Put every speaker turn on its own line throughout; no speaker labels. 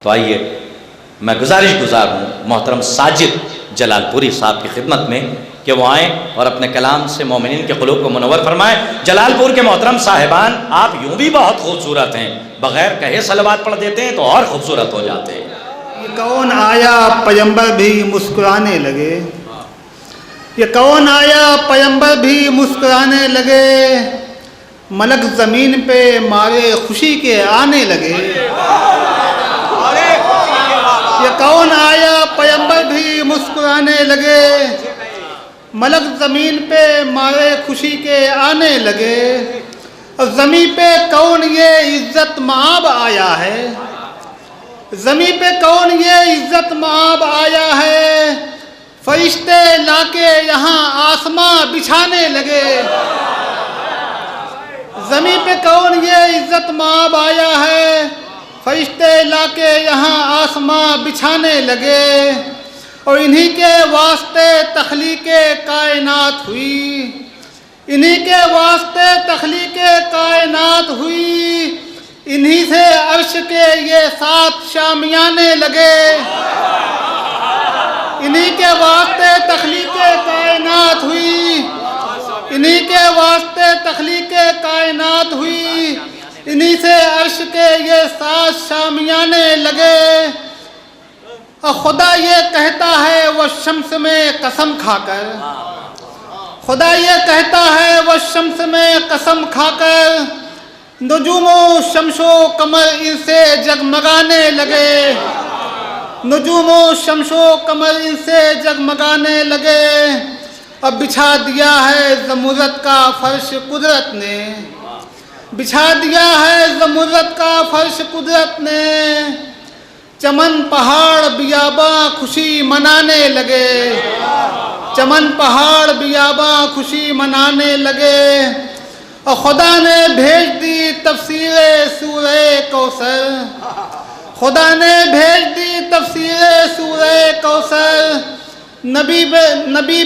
तो आइए मैं गुज़ार हूँ मोहतरम साजिद जलालपुरी साहब की खिदमत में कि वो आएँ और अपने कलाम से मोमिनीन के क़ुलूब को मुनव्वर फरमाएं। जलालपुर के मोहतरम साहिबान, आप यूँ भी बहुत खूबसूरत हैं, बग़ैर कहे सलवात पढ़ देते हैं तो और खूबसूरत हो जाते हैं।
ये कौन आया पैगंबर भी मुस्कुराने लगे, ये कौन आया पैगंबर भी मुस्कुराने लगे, मलक ज़मीन पे मारे खुशी के आने लगे। ये कौन आया पैगंबर भी मुस्कुराने लगे, मलक ज़मीन पे मारे खुशी के आने लगे। और ज़मीन पे कौन ये इज़्ज़त माब आया है, ज़मीन पे कौन ये इज़्ज़त माब आया है, फरिश्ते लाके यहाँ आसमां बिछाने लगे। ज़मीन पे कौन ये इज़्ज़त माब आया है, फरिश्ते लाके यहाँ आसमां बिछाने लगे। और इन्हीं के वास्ते तख्लीक़े कायनात हुई, इन्हीं के वास्ते तख्लीक़े कायनात हुई, इन्हीं से अर्श के ये 7 शामियाने लगे। इन्हीं के वास्ते तख्लीक़े कायनात हुई, इन्हीं के वास्ते तख्लीक़े कायनात हुई, इन्हीं से अर्श के ये 7 शामियाने लगे। और खुदा ये कहता है वो शम्स में कसम खाकर, खुदा ये कहता है वो शम्स में कसम खाकर, नुजूमो शमशो कमर इनसे जगमगाने लगे। नुजूमो शमशो कमर इनसे जगमगाने लगे। अब बिछा दिया है ज़मुरत का फर्श कुदरत ने, बिछा दिया है ज़मुरत का फर्श कुदरत ने, चमन पहाड़ बियाबा खुशी मनाने लगे। चमन पहाड़ बियाबा खुशी मनाने लगे। और खुदा ने भेज दी तफसीरे सूरे कौसर, खुदा ने भेज दी तफसीरे सूरे कौसर, नबी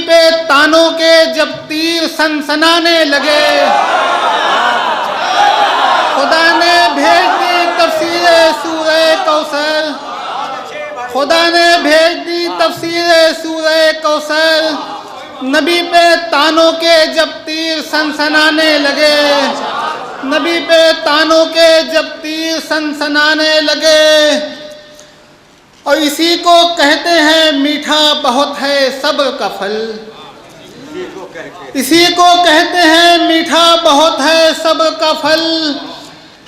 पे तानों के जब तीर सनसनाने लगे। खुदा ने भेज दी तफसीरे सूरे कौसर, खुदा ने भेज दी तफसीरे सूरे कौसर, नबी पे तानों के जब तीर सनसनाने लगे। नबी पे तानों के जब तीर सनसनाने लगे। और इसी को कहते हैं मीठा बहुत है सब्र का फल, इसी को कहते हैं मीठा बहुत है सब्र का फल,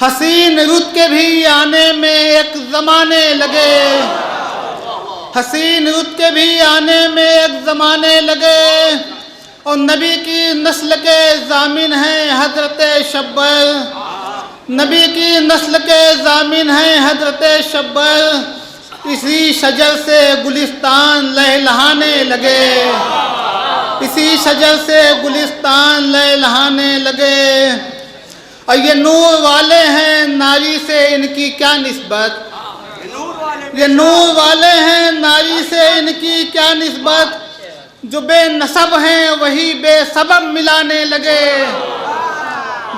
हसीन रुत के भी आने में एक ज़माने लगे। हसीन रुत के भी आने में एक ज़माने लगे। और नबी की नस्ल के ज़ामिन हैं हज़रत शब्बर, नबी की नस्ल के ज़ामिन हैं हज़रत शब्बर, इसी शजर से गुलिस्तान लहलहाने लगे। इसी शजर से गुलिस्तान लहलहाने लगे। और ये नूर वाले हैं नारी से इनकी क्या निस्बत, ये नूर वाले हैं नारी से इनकी क्या निस्बत, जो बेनसब हैं वही बेसबब मिलाने लगे।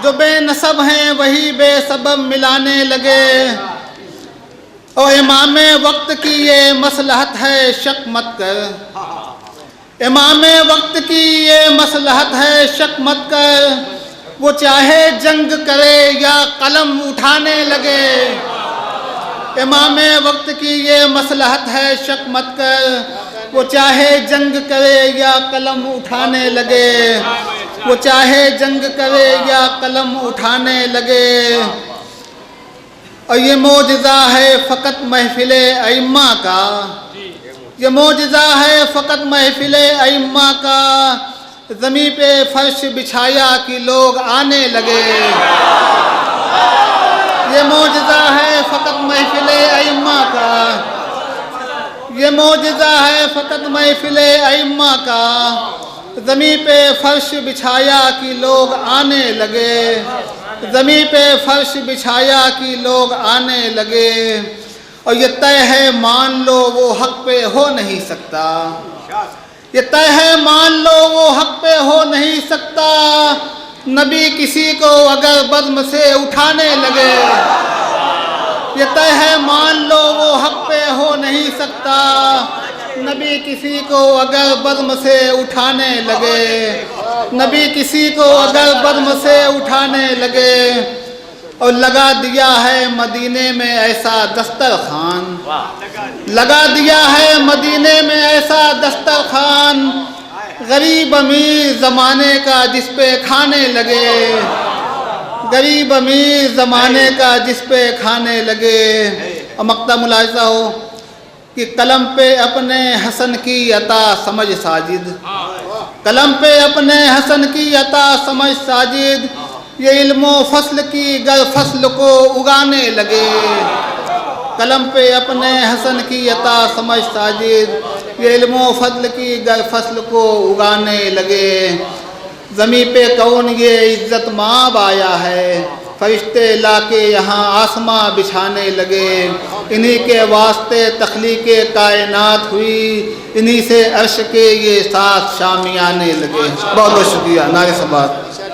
जो बेनसब हैं वही बेसबब मिलाने लगे। और इमाम वक्त की ये मसलहत है शक मत कर, इमाम वक्त की ये मसलहत है शक मत कर, वो चाहे जंग करे या कलम उठाने लगे। इमाम वक्त की ये मसलहत है शक मत कर, वो चाहे जंग करे या कलम उठाने लगे। वो चाहे जंग करे या कलम उठाने लगे। और ये मौजज़ा है फ़कत महफ़िले अइम्मा का, ये मौजज़ा है फ़कत महफ़िले अइम्मा का, ज़मीन पे फर्श बिछाया कि लोग आने लगे। ये मौजज़ा है फ़कत महफ़िले अइम्मा का, ये मौजज़ा है फ़कत महफ़िले अइम्मा का, ज़मीन पे फर्श बिछाया कि लोग आने लगे। ज़मीन पे फर्श बिछाया कि लोग आने लगे। और ये तय है मान लो वो हक़ पे हो नहीं सकता, ये तय है मान लो वो हक़ पे हो नहीं सकता, नबी किसी को अगर बज़्म से उठाने लगे। ये तय है मान लो वो हक पे हो नहीं सकता। नबी किसी को अगर बज़्म से उठाने लगे, नबी किसी को अगर बज़्म से उठाने लगे, और लगा दिया है मदीने में ऐसा दस्तरखान, लगा दिया है मदीने में ऐसा दस्तरखान, गरीब अमीर ज़माने का जिस पे खाने लगे, गरीब अमीर ज़माने का जिस पे खाने लगे। और मक्ता मुलाहिज़ा हो कि कलम पे अपने हसन की अता समझ साजिद, कलम पे अपने हसन की अता समझ साजिद, ये इल्मो फसल की गर फसल को उगाने लगे। कलम पे अपने हसन की अता समझ साजिद, ये इल्मो फसल की गर फसल को उगाने लगे। ज़मी पे कौन ये इज़्ज़त माब आया है, फरिश्ते लाके यहाँ आसमां बिछाने लगे। इन्हीं के वास्ते तख्लीक़े कायनात हुई, इन्हीं से अर्श के ये साथ शामियाने लगे। बहुत बहुत शुक्रिया। नारे सबात।